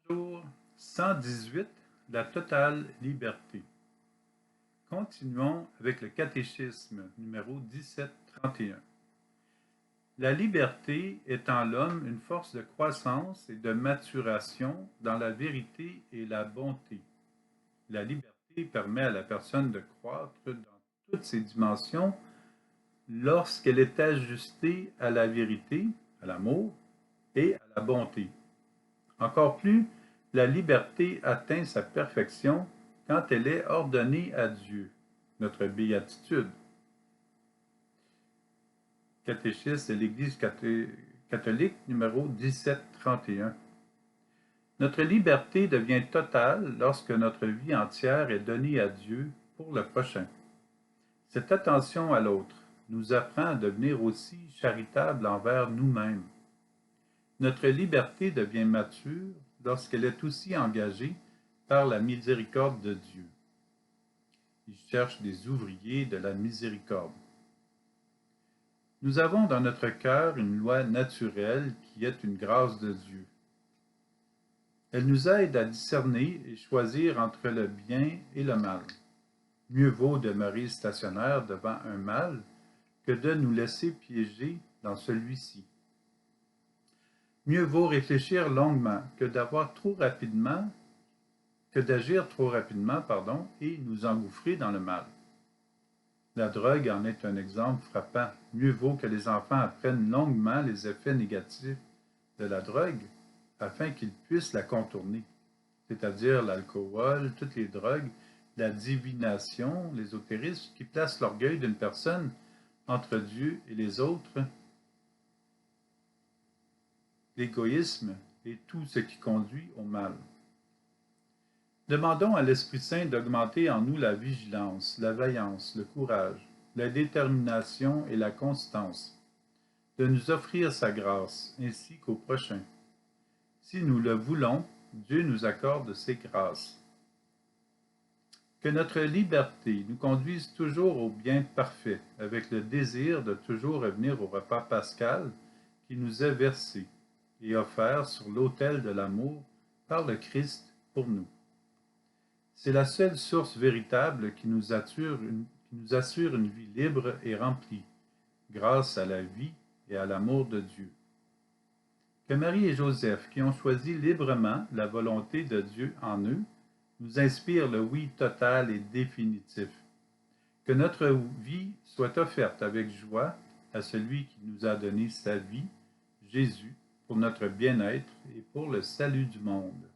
Jour 118, la totale liberté. Continuons avec le catéchisme numéro 1731. La liberté est en l'homme une force de croissance et de maturation dans la vérité et la bonté. La liberté permet à la personne de croître dans toutes ses dimensions lorsqu'elle est ajustée à la vérité, à l'amour et à la bonté. Encore plus, la liberté atteint sa perfection quand elle est ordonnée à Dieu, notre béatitude. Catéchisme de l'Église catholique numéro 1731. Notre liberté devient totale lorsque notre vie entière est donnée à Dieu pour le prochain. Cette attention à l'autre nous apprend à devenir aussi charitables envers nous-mêmes. Notre liberté devient mature lorsqu'elle est aussi engagée par la miséricorde de Dieu. Il cherche des ouvriers de la miséricorde. Nous avons dans notre cœur une loi naturelle qui est une grâce de Dieu. Elle nous aide à discerner et choisir entre le bien et le mal. Mieux vaut demeurer stationnaire devant un mal que de nous laisser piéger dans celui-ci. Mieux vaut réfléchir longuement que d'agir trop rapidement, et nous engouffrer dans le mal. La drogue en est un exemple frappant. Mieux vaut que les enfants apprennent longuement les effets négatifs de la drogue afin qu'ils puissent la contourner, c'est-à-dire l'alcool, toutes les drogues, la divination, l'ésotérisme qui placent l'orgueil d'une personne entre Dieu et les autres, l'égoïsme et tout ce qui conduit au mal. Demandons à l'Esprit Saint d'augmenter en nous la vigilance, la vaillance, le courage, la détermination et la constance, de nous offrir sa grâce, ainsi qu'au prochain. Si nous le voulons, Dieu nous accorde ses grâces. Que notre liberté nous conduise toujours au bien parfait, avec le désir de toujours revenir au repas pascal qui nous est versé et offert sur l'autel de l'amour par le Christ pour nous. C'est la seule source véritable qui nous assure une vie libre et remplie, grâce à la vie et à l'amour de Dieu. Que Marie et Joseph, qui ont choisi librement la volonté de Dieu en eux, nous inspirent le oui total et définitif. Que notre vie soit offerte avec joie à celui qui nous a donné sa vie, Jésus, pour notre bien-être et pour le salut du monde.